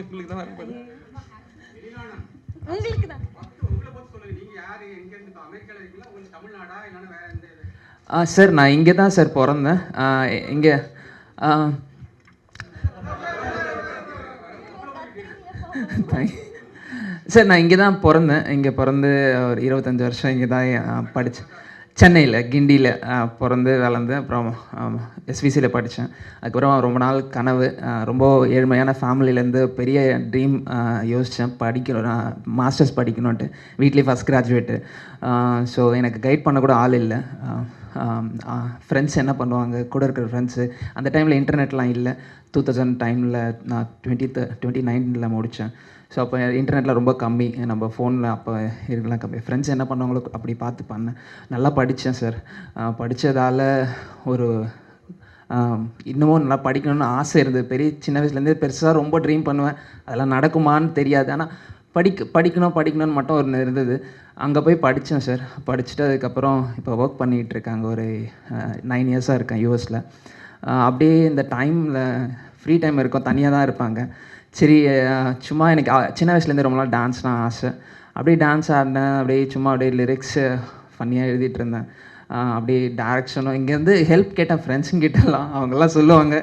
உங்களுக்கு தான் வரப்போகுது. உங்களுக்கு தான். சார் நான் இங்கே தான் சார் பிறந்தேன். இங்கே சார் நான் இங்கே தான் பிறந்தேன். இங்கே பிறந்து ஒரு 25 வருஷம் இங்கே தான் படித்தேன். சென்னையில் கிண்டியில் பிறந்து வளர்ந்து அப்புறம் எஸ்விசியில் படித்தேன். அதுக்கப்புறம் ரொம்ப நாள் கனவு, ரொம்ப ஏழ்மையான ஃபேமிலியிலேருந்து பெரிய ட்ரீம் யோசித்தேன், படிக்கணும், மாஸ்டர்ஸ் படிக்கணுன்ட்டு. வீட்லேயே ஃபஸ்ட் கிராஜுவேட்டு. ஸோ எனக்கு கைட் பண்ண கூட ஆள் இல்லை. ஃப்ரெண்ட்ஸ் என்ன பண்ணுவாங்க, கூட இருக்கிற ஃப்ரெண்ட்ஸு. அந்த டைமில் இன்டர்நெட்லாம் இல்லை. 2000 டைமில் நான் 2019 முடித்தேன். ஸோ அப்போ இன்டர்நெட்டில் ரொம்ப கம்மி, நம்ம ஃபோனில் அப்போ இருக்கலாம் கம்மி. ஃப்ரெண்ட்ஸ் என்ன பண்ணுவாங்களோ அப்படி பார்த்து பண்ணேன். நல்லா படித்தேன் சார். படித்ததால் ஒரு இன்னமும் நல்லா படிக்கணும்னு ஆசை இருந்தது. சின்ன வயசுலேருந்தே பெருசாக ரொம்ப ட்ரீம் பண்ணுவேன். அதெல்லாம் நடக்குமான்னு தெரியாது, ஆனால் படிக்கணும்னு மட்டும் ஒன்று இருந்தது. அங்கே போய் படித்தேன் சார். படிச்சுட்டு அதுக்கப்புறம் இப்போ ஒர்க் பண்ணிக்கிட்டு இருக்காங்க. ஒரு 9 இயர்ஸாக இருக்கேன் யூஎஸில். அப்படியே இந்த டைமில் ஃப்ரீ டைம் இருக்கும், தனியாக தான் இருப்பாங்க. சரி, சும்மா எனக்கு சின்ன வயசுலேருந்து ரொம்ப நாள் டான்ஸ்னால் ஆசை. அப்படியே டான்ஸ் ஆடினேன். அப்படியே சும்மா அப்படியே லிரிக்ஸு ஃபன்னியாக எழுதிட்டு இருந்தேன். அப்படியே டேரக்ஷனும் இங்கேருந்து ஹெல்ப் கேட்டேன் ஃப்ரெண்ட்ஸுங்கிட்டலாம். அவங்கெல்லாம் சொல்லுவாங்க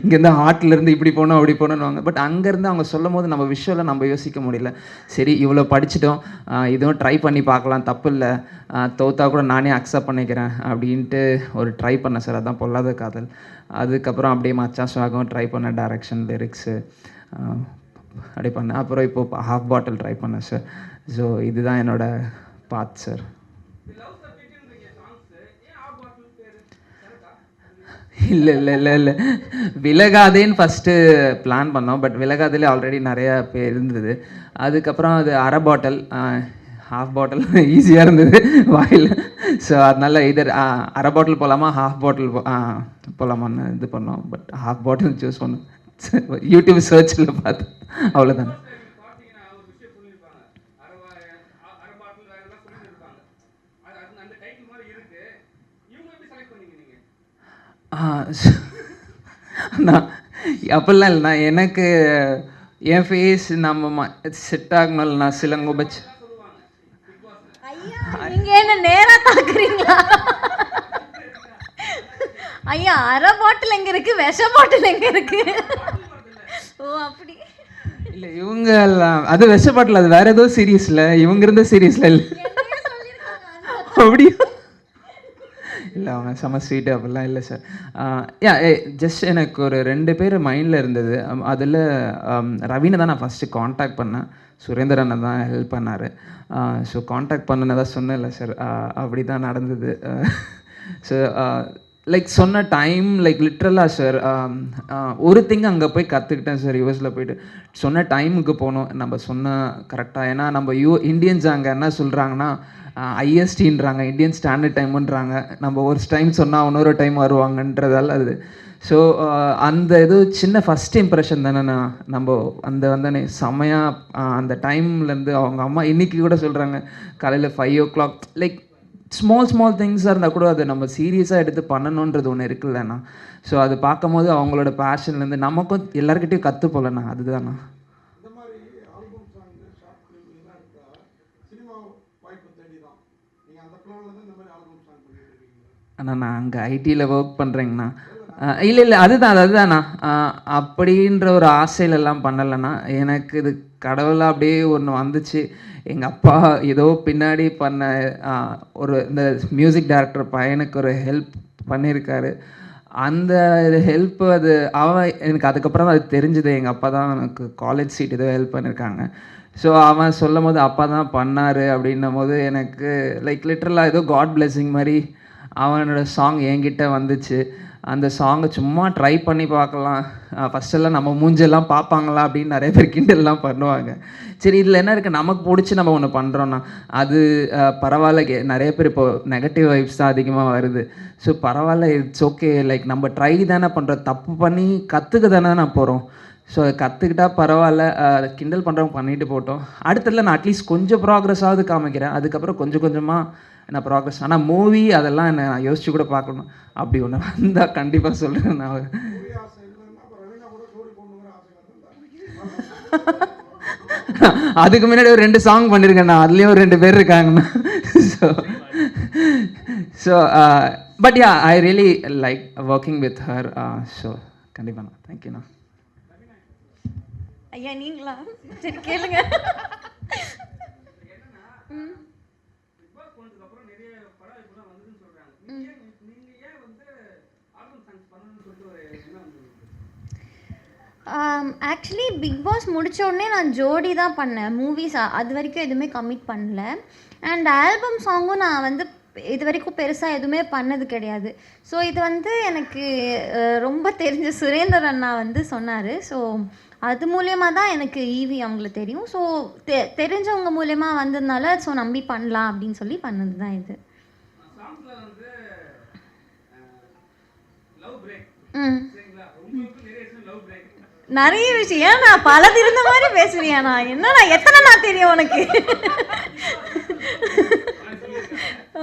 இங்கேருந்து ஹார்ட்லேருந்து இப்படி போகணும் அப்படி போகணுன்னுவாங்க. பட் அங்கேருந்து அவங்க சொல்லும் போது நம்ம விஷுவலை நம்ம யோசிக்க முடியல. சரி, இவ்வளோ படிச்சிட்டோம், இதுவும் ட்ரை பண்ணி பார்க்கலாம், தப்பு இல்லை, தோத்தா கூட நானே அக்செப்ட் பண்ணிக்கிறேன் அப்படின்ட்டு ஒரு ட்ரை பண்ணேன் சார். அதுதான் பொல்லாத காதல். அதுக்கப்புறம் அப்படியே மச்சான் சுவாகம் ட்ரை பண்ணேன், டைரக்ஷன், லிரிக்ஸு அப்படி பண்ணேன். அப்புறம் இப்போது ஹாஃப் பாட்டில் ட்ரை பண்ணேன் சார். ஸோ இதுதான் என்னோடய பாத் சார். இல்லை விலகாதேன்னு ஃபஸ்ட்டு பிளான் பண்ணோம். பட் விலகாதேலே ஆல்ரெடி நிறையா பேர் இருந்தது. அதுக்கப்புறம் அது அரை பாட்டில், ஹாஃப் பாட்டில் ஈஸியாக இருந்தது வாயில். ஸோ அதனால் இதர் அரை பாட்டில் போகலாமா ஹாஃப் பாட்டில் போகலாமான்னு இது பண்ணோம். பட் ஹாஃப் பாட்டில் சூஸ் பண்ணோம். யூடியூப் சர்ச்சில் பார்த்து, அவ்வளோதான். நான் அப்படிலாம் இல்லைண்ணா, எனக்கு என் ஃபேஸ் நம்ம செட் ஆகணும். நான் சிலங்கோபச் நீங்கள் என்ன நேராக பார்க்குறீங்களா? ஐயா, அரை பாட்டில் எங்கே இருக்குது, விஷ பாட்டில் எங்கே இருக்குது? ஓ அப்படி இல்லை, இவங்க அது விஷ பாட்டில், அது வேறு ஏதோ சீரீஸில், இவங்க இருந்த சீரீஸில் இல்லை. அப்படியா? இல்லை, அவங்க செம ஸ்வீட்டு அப்படிலாம் இல்லை சார். ஜஸ்ட் எனக்கு ஒரு 2 பேர் மைண்டில் இருந்தது. அதில் ரவீனை தான் நான் ஃபஸ்ட்டு காண்டாக்ட் பண்ணேன். சுரேந்திரனை தான் ஹெல்ப் பண்ணார். ஸோ காண்டாக்ட் பண்ணதான் சொன்னேன்ல சார், அப்படி தான் நடந்தது. ஸோ லைக் சொன்ன டைம் லிட்ரலாக சார் ஒரு திங் அங்கே போய் கற்றுக்கிட்டேன் சார். யூஎஸில் போய்ட்டு சொன்ன டைமுக்கு போகணும், நம்ம சொன்ன கரெக்டாக. ஏன்னா நம்ம இந்தியன்ஸ் அங்கே என்ன சொல்கிறாங்கன்னா ஐஎஸ்டின்றாங்க, இந்தியன் ஸ்டாண்டர்ட் டைமுன்றாங்க. நம்ம ஒரு டைம் சொன்னால் இன்னொரு டைம் வருவாங்கன்றதால அது. ஸோ அந்த இது சின்ன ஃபஸ்ட் இம்ப்ரெஷன் தானே. நம்ம அந்த வந்தனே செம்மையாக அந்த டைம்லேருந்து அவங்க அம்மா இன்றைக்கி கூட சொல்கிறாங்க, காலையில் 5 o'clock லைக் ஸ்மால் திங்ஸாக இருந்தால் கூட அதை நம்ம சீரியஸாக எடுத்து பண்ணணுன்றது ஒன்று இருக்குல்லண்ணா. ஸோ அது பார்க்கும் போது அவங்களோட பேஷன்லேருந்து நமக்கும் எல்லாருக்கிட்டையும் கற்றுப்போலண்ணா. அதுதாண்ணா. அண்ணா நான் அங்கே ஐடியில் ஒர்க் பண்ணுறேங்கண்ணா. இல்லை அதுதாண்ணா. அப்படின்ற ஒரு ஆசையிலெல்லாம் பண்ணலைண்ணா. எனக்கு இது கடவுளாக அப்படியே ஒன்று வந்துச்சு. எங்கள் அப்பா ஏதோ பின்னாடி பண்ண ஒரு இந்த மியூசிக் டைரக்டர் பையனுக்கு ஒரு ஹெல்ப் பண்ணியிருக்காரு. அந்த ஹெல்ப்பு அது எனக்கு அதுக்கப்புறம் தான் அது தெரிஞ்சுது. எங்கள் அப்பா தான் எனக்கு காலேஜ் சீட் ஏதோ ஹெல்ப் பண்ணியிருக்காங்க. ஸோ அவன் சொல்லும் போது அப்பா தான் பண்ணார் அப்படின்னும் போது எனக்கு லிட்ரலாக ஏதோ காட் பிளெஸிங் மாதிரி அவனோட சாங் என்கிட்ட வந்துச்சு. அந்த சாங்கை சும்மா ட்ரை பண்ணி பார்க்கலாம், ஃபஸ்ட்டெல்லாம் நம்ம மூஞ்செல்லாம் பார்ப்பாங்களா அப்படின்னு நிறைய பேர் கிண்டல்லாம் பண்ணுவாங்க. சரி, இதில் என்ன இருக்குது, நமக்கு பிடிச்சி நம்ம ஒன்று பண்ணுறோன்னா அது பரவாயில்ல. நிறைய பேர் இப்போது நெகட்டிவ் வைப்ஸ் தான் அதிகமாக வருது. ஸோ பரவாயில்ல, இட்ஸ் ஓகே. நம்ம ட்ரை தானே பண்ணுறோம், தப்பு பண்ணி கற்றுக்க தானே நான் போகிறோம். ஸோ அதை கற்றுக்கிட்டா பரவாயில்ல, கிண்டல் பண்ணுறவங்க பண்ணிட்டு போட்டோம். அடுத்ததில் நான் அட்லீஸ்ட் கொஞ்சம் ப்ராக்ரெஸ்ஸாவது காமிக்கிறேன். அதுக்கப்புறம் கொஞ்சம் கொஞ்சமாக நான் ப்ராக்ரெஸ். ஆனால் மூவி அதெல்லாம் என்ன நான் யோசிச்சு கூட பார்க்கணும். அப்படி ஒன்று வந்தால் கண்டிப்பாக சொல்கிறேன் நான். அதுக்கு முன்னாடி ஒரு 2 சாங் பண்ணியிருக்கேண்ணா, அதுலேயும் ஒரு 2 பேர் இருக்காங்கண்ணா. So but ya I really like working with her. So கண்டிப்பாண்ணா, தேங்க்யூண்ணா. ஐயா நீங்களா? சரி கேளுங்க. ஆக்சுவலி பிக் பாஸ் முடிச்ச உடனே நான் ஜோடி தான் பண்ணேன். மூவிஸ் அது வரைக்கும் எதுவுமே கமிட் பண்ணல. அண்ட் ஆல்பம் சாங்கும் நான் வந்து இது வரைக்கும் பெருசாக எதுவுமே பண்ணது கிடையாது. ஸோ இது வந்து எனக்கு ரொம்ப தெரிஞ்ச சுரேந்தர் அண்ணா வந்து சொன்னார். ஸோ அது மூலயமா தான் எனக்கு ஈவி அவங்கள தெரியும். ஸோ தெரிஞ்சவங்க மூலயமா வந்ததுனால ஸோ நம்பி பண்ணலாம் அப்படின்னு சொல்லி பண்ணது தான் இது. நிறைய விஷயம் நான் பலது இருந்த மாதிரி பேசுறியாண்ணா? என்னண்ணா எத்தனை நான் தெரியும் உனக்கு?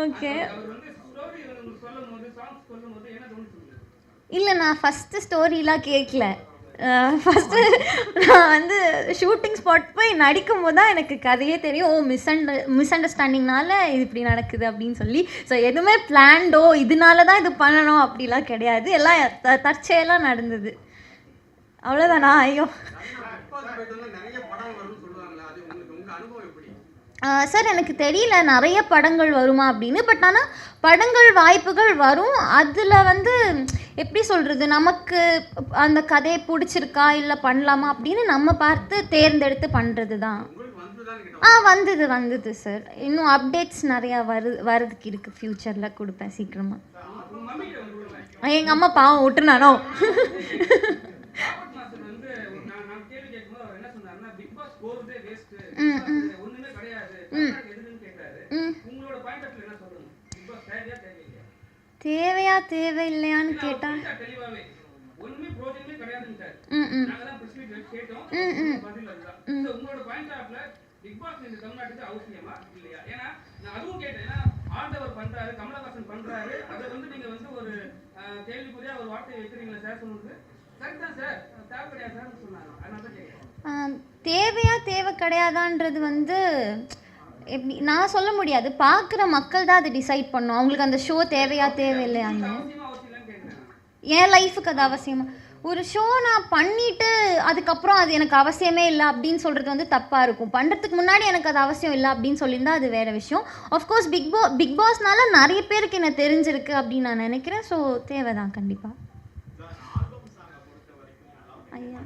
ஓகே. இல்லை நான் ஃபஸ்ட்டு ஸ்டோரிலாம் கேட்கல. ஃபஸ்ட்டு நான் வந்து ஷூட்டிங் ஸ்பாட் போய் நடிக்கும் போது தான் எனக்கு கதையே தெரியும். ஓ மிஸ் அண்டர்ஸ்டாண்டிங்னால இது இப்படி நடக்குது அப்படின்னு சொல்லி. ஸோ எதுவுமே பிளான்டோ இதனால தான் இது பண்ணணும் அப்படிலாம் கிடையாது. எல்லாம் தற்செயலாக நடந்தது. அவ்வளோதானா? ஐயோ சார் எனக்கு தெரியல நிறைய படங்கள் வருமா அப்படின்னு. பட் ஆனால் படங்கள் வாய்ப்புகள் வரும். அதில் வந்து எப்படி சொல்கிறது, நமக்கு அந்த கதையை பிடிச்சிருக்கா இல்லை பண்ணலாமா அப்படின்னு நம்ம பார்த்து தேர்ந்தெடுத்து பண்ணுறது தான். வந்தது சார். இன்னும் அப்டேட்ஸ் நிறையா வரதுக்கு இருக்குது. ஃப்யூச்சரில் கொடுப்பேன் சீக்கிரமாக. எங்கள் அம்மா பாவம் விட்டுருனானோ. தேவையா தேவையில்லையான்னு கேட்டா தேவையா தேவை கிடையாதான்றது வந்து எப்படி நான் சொல்ல முடியாது. பார்க்குற மக்கள் தான் அதை டிசைட் பண்ணும். அவங்களுக்கு அந்த ஷோ தேவையா தேவையில்லையான்னு. என் லைஃபுக்கு அது அவசியமா? ஒரு ஷோ நான் பண்ணிவிட்டு அதுக்கப்புறம் அது எனக்கு அவசியமே இல்லை அப்படின்னு சொல்கிறது வந்து தப்பாக இருக்கும். பண்ணுறதுக்கு முன்னாடி எனக்கு அது அவசியம் இல்லை அப்படின்னு சொல்லியிருந்தா அது வேறு விஷயம். ஆஃப்கோர்ஸ் பிக் பாஸ்னால நிறைய பேருக்கு என்ன தெரிஞ்சிருக்கு அப்படின்னு நான் நினைக்கிறேன். ஸோ தேவை தான் கண்டிப்பாக. ஐயா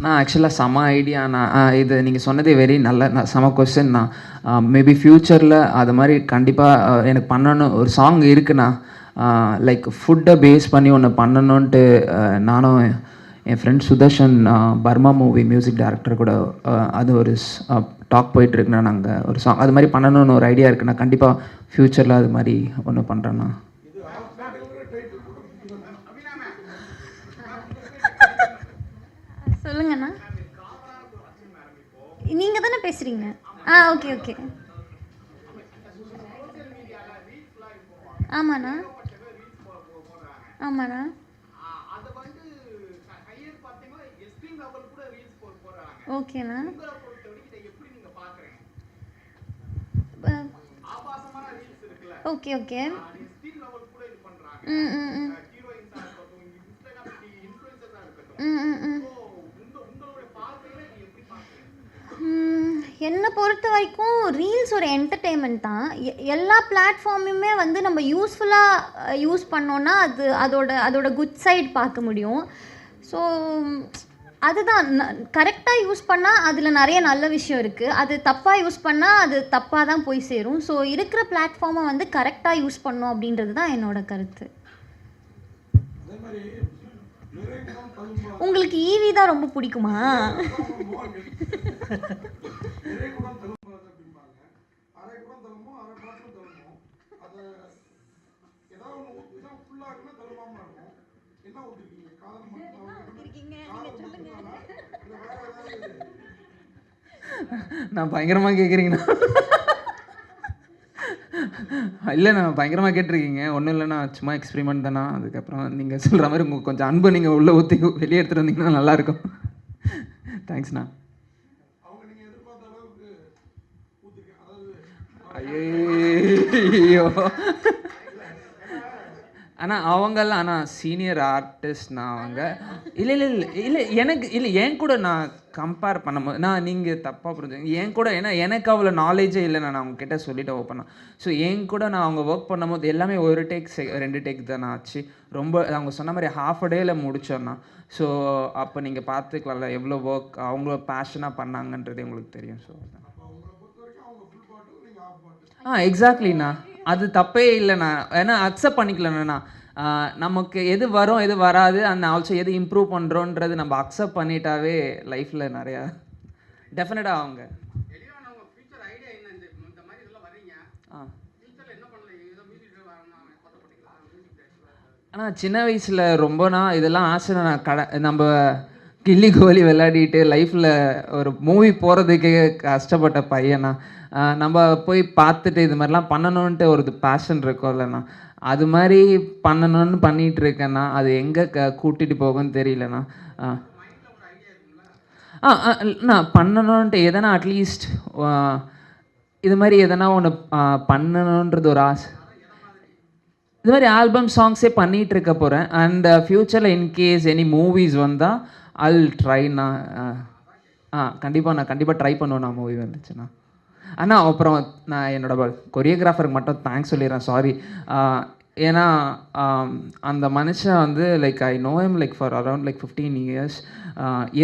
நான் ஆக்சுவலாக செம ஐடியா. நான் இது நீங்கள் சொன்னதே வெரி நல்ல செம கொஸ்டின். நான் மேபி ஃப்யூச்சரில் அது மாதிரி கண்டிப்பாக எனக்கு பண்ணணும். ஒரு சாங் இருக்குண்ணா, லைக் ஃபுட்டை பேஸ் பண்ணி ஒன்று பண்ணணுன்ட்டு நானும் என் friend Sudharshan Barma movie music director கூட அது ஒரு டாக் போயிட்டுருக்குண்ணா. நாங்கள் ஒரு சாங் அது மாதிரி பண்ணணும்னு ஒரு ஐடியா இருக்குண்ணா. கண்டிப்பாக ஃப்யூச்சரில் அது மாதிரி ஒன்று பண்ணுறேண்ணா. சொல்லுங்கண்ணா. நீங்கள் தானே பேசுகிறீங்க? Okay okay. ஆமாண்ணா ஆமாண்ணா. ஓகேண்ணா. Okay okay. என்னை பொறுத்த வரைக்கும் ரீல்ஸ் ஒரு என்டர்டெயின்மெண்ட் தான். எல்லா பிளாட்ஃபார்முமே வந்து நம்ம யூஸ்ஃபுல்லாக யூஸ் பண்ணோன்னா அது அதோட குட் சைட் பார்க்க முடியும். ஸோ அதுதான் கரெக்டாக யூஸ் பண்ணால் அதில் நிறைய நல்ல விஷயம் இருக்குது. அது தப்பாக யூஸ் பண்ணால் அது தப்பாக தான் போய் சேரும். ஸோ இருக்கிற பிளாட்ஃபார்மை வந்து கரெக்டாக யூஸ் பண்ணோம் அப்படின்றது தான் என்னோட கருத்து. உங்களுக்கு ஈவி தான் ரொம்ப பிடிக்குமா? நான் பயங்கரமாக கேட்குறீங்கண்ணா. இல்லை நான் பயங்கரமாக கேட்டிருக்கீங்க. ஒன்றும் இல்லைண்ணா, சும்மா எக்ஸ்பெரிமெண்ட் தானா. அதுக்கப்புறம் நீங்கள் சொல்கிற மாதிரி உங்களுக்கு கொஞ்சம் அன்பு நீங்கள் உள்ளே ஊற்றி வெளியே எடுத்துகிட்டு வந்தீங்கன்னா நல்லாயிருக்கும். தேங்க்ஸ்ண்ணா. ஐயோ ஆனால் அவங்கெல்லாம் ஆனால் சீனியர் ஆர்டிஸ்ட்னா அவங்க. இல்லை இல்லை இல்லை இல்லை எனக்கு இல்லை என் கூட நான் கம்பேர் பண்ணும்போது நான் நீங்கள் தப்பாக புரிஞ்சுங்க. என் கூட ஏன்னா எனக்கு அவ்வளோ நாலேஜே இல்லை. நான் அவங்கக்கிட்ட சொல்லிவிட்டு ஓப்பனா. ஸோ என் கூட நான் அவங்க ஒர்க் பண்ணும்போது எல்லாமே ஒரு டேக் 2 டேக் தான் ஆச்சு. ரொம்ப அவங்க சொன்ன மாதிரி ½ டேயில் முடிச்சோன்னா. ஸோ அப்போ நீங்கள் பார்த்துக்கலாம்ல எவ்வளோ ஒர்க் அவங்க பேஷனாக பண்ணாங்கன்றது உங்களுக்கு தெரியும். ஸோ எக்ஸாக்ட்லிண்ணா, அது தப்பே இல்லைண்ணா. ஏன்னா அக்செப்ட் பண்ணிக்கலண்ணா. நமக்கு எது வரும் எது வராது அண்ட் ஆல்சோ எது இம்ப்ரூவ் பண்ணுறோன்றது நம்ம அக்செப்ட் பண்ணிட்டாவே லைஃப்பில் நிறையா டெஃபினட்டாக அவங்க. ஆனால் சின்ன வயசில் ரொம்பனா இதெல்லாம் ஆசை. நான் நம்ம கில்லி கோலி விளையாடிட்டு லைஃப்பில் ஒரு மூவி போகிறதுக்கே கஷ்டப்பட்ட பையனா. நம்ம போய் பார்த்துட்டு இது மாதிரிலாம் பண்ணணுன்ட்டு ஒரு பேஷன் இருக்கும் இல்லைண்ணா. அது மாதிரி பண்ணணும்னு பண்ணிகிட்டு இருக்கேண்ணா. அது எங்கே கூட்டிகிட்டு போகும்னு தெரியலண்ணா. நான் பண்ணணுன்ட்டு எதனா அட்லீஸ்ட் இது மாதிரி எதனா ஒன்று பண்ணணுன்றது ஒரு ஆசை. இது மாதிரி ஆல்பம் சாங்ஸே பண்ணிகிட்டு இருக்க போகிறேன். அண்ட் ஃப்யூச்சரில் இன்கேஸ் எனி மூவிஸ் வந்தால் I'll ட்ரைண்ணா. கண்டிப்பாக ட்ரை பண்ணுவேண்ணா மூவி வந்துச்சுண்ணா. அண்ணா அப்புறம் நான் என்னோடய கொரியோகிராஃபருக்கு மட்டும் தேங்க்ஸ் சொல்லிடுறேன். சாரி. ஏன்னா அந்த மனுஷன் வந்து like I know him like for around like 15 years.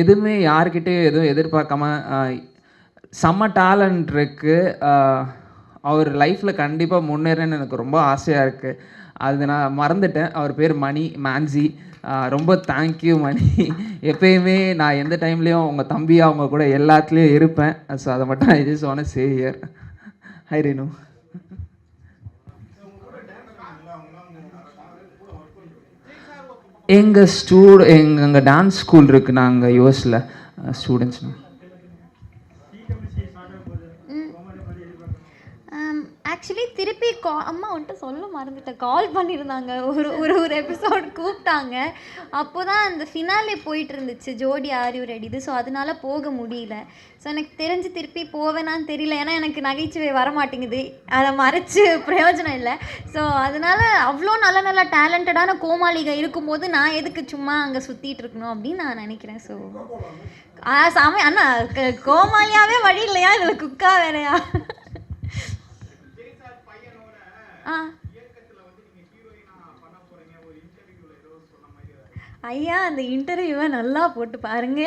எதுவுமே யார்கிட்டையும் எதுவும் எதிர்பார்க்காம செம்ம டேலண்ட் இருக்குது. அவர் லைஃப்பில் கண்டிப்பாக முன்னேறன்னு எனக்கு ரொம்ப ஆசையாக இருக்குது. அது நான் மறந்துட்டேன். அவர் பேர் மணி மேன்சி. ரொம்ப தேங்க்யூ மணி. எப்பயுமே நான் எந்த டைம்லேயும் உங்கள் தம்பியாக அவங்க கூட எல்லாத்துலேயும் இருப்பேன். ஸோ அதை மட்டும் I just want to say here. High Renu. எங்கள் டான்ஸ் ஸ்கூல் இருக்குது. நாங்கள் யூஎஸில் ஸ்டூடெண்ட்ஸ்ண்ணா. ஆக்சுவலி திருப்பி அம்மா வந்துட்டு சொல்ல மறந்துட்டேன். கால் பண்ணியிருந்தாங்க. ஒரு எபிசோட் கூப்பிட்டாங்க. அப்போ தான் அந்த ஃபினாலே போயிட்டு இருந்துச்சு, ஜோடி ஆர் யூ ரெடி. ஸோ அதனால போக முடியல. ஸோ எனக்கு தெரிஞ்சு திருப்பி போவேனான்னு தெரியல. ஏன்னா எனக்கு நகைச்சுவை வரமாட்டேங்குது. அதை மறைச்சு பிரயோஜனம் இல்லை. ஸோ அதனால் அவ்வளோ நல்ல நல்ல டேலண்டடான கோமாளிகள் இருக்கும்போது நான் எதுக்கு சும்மா அங்கே சுற்றிட்டு இருக்கணும் அப்படின்னு நான் நினைக்கிறேன். ஸோ சாமி அண்ணா கோமாளியாகவே வழி இல்லையா, இதில் குக்கா வேறையா? ஐயா அந்த இன்டர்வியூவை நல்லா போட்டு பாருங்க.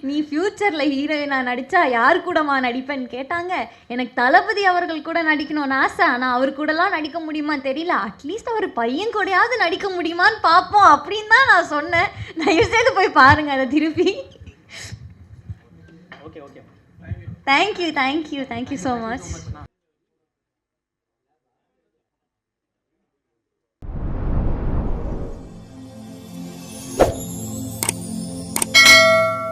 நீ ஃப்யூச்சரில் ஹீரோயினா நடித்தா யார் கூடமா நடிப்பேன்னு கேட்டாங்க. எனக்கு தளபதி அவர்கள் கூட நடிக்கணும்னு ஆசை. ஆனால் அவர் கூடலாம் நடிக்க முடியுமா தெரியல. அட்லீஸ்ட் அவர் பையன் கூடயாவது நடிக்க முடியுமான்னு பார்ப்போம் அப்படின்னு தான் நான் சொன்னேன். தயவுசெய்து போய் பாருங்கள் அதை திருப்பி. Thank you so much.